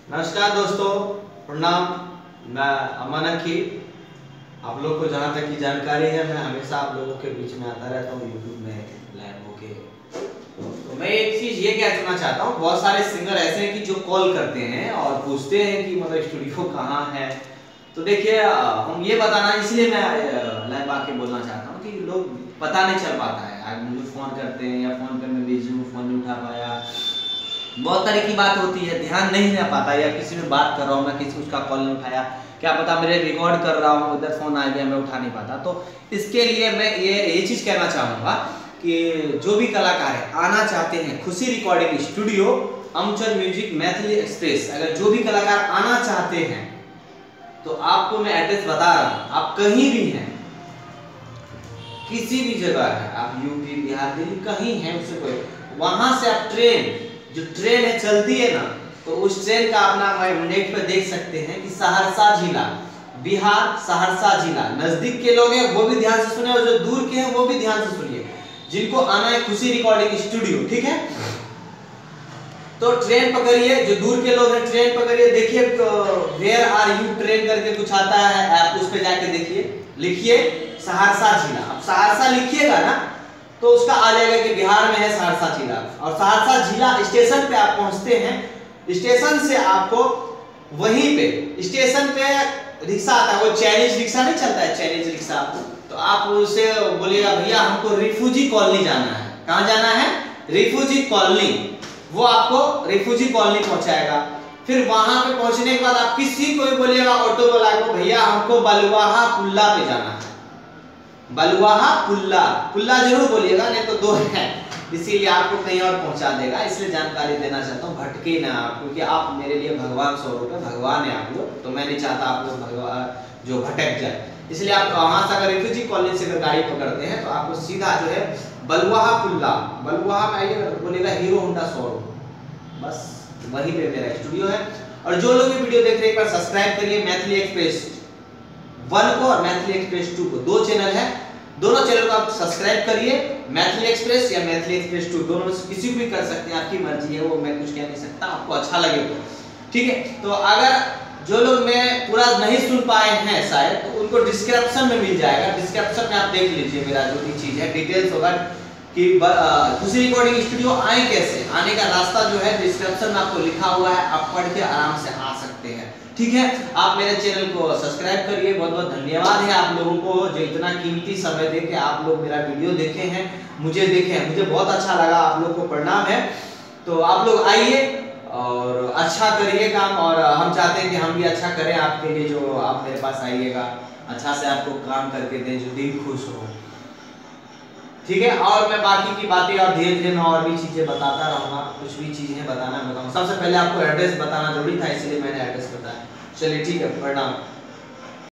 नमस्कार दोस्तों, प्रणाम। मैं अमन अखी। आप लोग को जहाँ तक की जानकारी है, मैं हमेशा आप लोगों के बीच में आता रहता हूँ यूट्यूब में लाइव होके। तो मैं एक चीज ये कहना चाहता हूँ, बहुत सारे सिंगर ऐसे हैं कि जो कॉल करते हैं और पूछते हैं कि मतलब स्टूडियो कहाँ है। तो देखिए, हम ये बताना, इसलिए मैं लाइव आके बोलना चाहता हूँ कि लोग पता नहीं चल पाता है। आज मुझे फोन करते हैं या फोन पे मैं बिजी हूँ, फोन नहीं उठा पाया, बहुत तरह की बात होती है, ध्यान नहीं रह पाता, या किसी में बात कर रहा हूँ मैं, किसी उसका कॉल नहीं उठाया, क्या पता मेरे रिकॉर्ड कर रहा हूँ उधर फोन आ गया, मैं उठा नहीं पाता। तो इसके लिए मैं ये चीज कहना चाहूँगा कि जो भी कलाकार है आना चाहते हैं खुशी रिकॉर्डिंग स्टूडियो, अमचर म्यूजिक मैथिली एक्सप्रेस, अगर जो भी कलाकार आना चाहते हैं तो आपको मैं एड्रेस बता रहा हूँ। आप कहीं भी हैं, किसी भी जगह है, आप यूपी बिहार दिल्ली कहीं हैं, उससे कोई, वहां से आप जो ट्रेन है चलती है ना, तो उस ट्रेन का अपना नेट पे देख सकते हैं कि सहरसा जिला, बिहार सहरसा जिला। नजदीक के लोग हैं वो भी ध्यान से सुने, और जो दूर के हैं वो भी ध्यान से सुनिए, जिनको आना है खुशी रिकॉर्डिंग स्टूडियो, ठीक है। तो ट्रेन पकड़िए, जो दूर के लोग हैं ट्रेन पकड़िए, देखिए वेयर आर यू ट्रेन करके कुछ आता है ऐप, उस पे जाके देखिए, लिखिए सहरसा जिला। अब सहरसा लिखिएगा ना तो उसका आ जाएगा कि बिहार में है सहरसा जिला, और सहरसा जिला स्टेशन पे आप पहुंचते हैं। स्टेशन से आपको वहीं पे स्टेशन पे रिक्शा आता है, वो चाइनीज रिक्शा नहीं चलता है, चाइनीज रिक्शा, तो आप उसे बोलिएगा भैया हमको रिफ्यूजी कॉलोनी जाना है। कहाँ जाना है? Refugee colony. वो आपको रिफ्यूजी कॉलोनी पहुंचाएगा। फिर वहां पे पहुंचने के बाद आप किसी को भी बोलिएगा, ऑटो वाला को, भैया हमको बलुआहा पुल्ला पे जाना है। बलुआहा पुल्ला, पुल्ला जरूर बोलिएगा, नहीं तो दो है, इसीलिए आपको कहीं और पहुंचा देगा। इसलिए जानकारी देना चाहता हूँ, भटके ना आप, क्योंकि आप मेरे लिए भगवान स्वरूप है, भगवान है आप लोग, तो मैं नहीं चाहता आप लोग भगवान जो भटक जाए। इसलिए आप वहां से अगर रिफ्यूजी कॉलोनी से अगर गाड़ी पकड़ते हैं तो आपको सीधा जो है बलुआहा पुल्ला, बलुआहा में आइए, बोलेगा हीरो होंडा शोरूम, बस वहीं पे मेरा स्टूडियो है। और जो लोग ये वीडियो देख रहे हैं एक बार सब्सक्राइब करिए मैथिली एक्सप्रेस 1 को और मैथिली एक्सप्रेस 2 को, दो चैनल है, दोनों चैनल को आप सब्सक्राइब करिए। मैथिली एक्सप्रेस या मैथिली एक्सप्रेस 2 दोनों में से किसी को भी कर सकते हैं, आपकी मर्जी है, वो मैं कुछ कह नहीं सकता, आपको अच्छा लगे तो ठीक है। तो अगर जो लोग मैं पूरा नहीं सुन पाए हैं शायद, तो उनको डिस्क्रिप्शन में मिल जाएगा, डिस्क्रिप्शन में आप देख लीजिए, मेरा जो भी चीज है डिटेल्स होगा कि खुशी रिकॉर्डिंग स्टूडियो आए कैसे, आने का रास्ता जो है डिस्क्रिप्शन में आपको लिखा हुआ है, आप पढ़ के आराम से आ सकते हैं, ठीक है। आप मेरे चैनल को सब्सक्राइब करिए। बहुत बहुत धन्यवाद है आप लोगों को जो इतना कीमती समय देके आप लोग मेरा वीडियो देखे हैं, मुझे देखे हैं, मुझे बहुत अच्छा लगा, आप लोग को प्रणाम है। तो आप लोग आइए और अच्छा करिए काम, और हम चाहते हैं कि हम भी अच्छा करें आपके लिए, जो आप मेरे पास आइएगा, अच्छा से आपको काम करके दें, जो दिल खुश हो, ठीक है। और मैं बाकी की बातें और धीरे धीरे मैं और भी चीजें बताता रहूंगा, कुछ भी चीजें बताना बताऊंगा। सबसे पहले आपको एड्रेस बताना जरूरी था, इसलिए मैंने एड्रेस बताया। चलिए ठीक है, प्रणाम।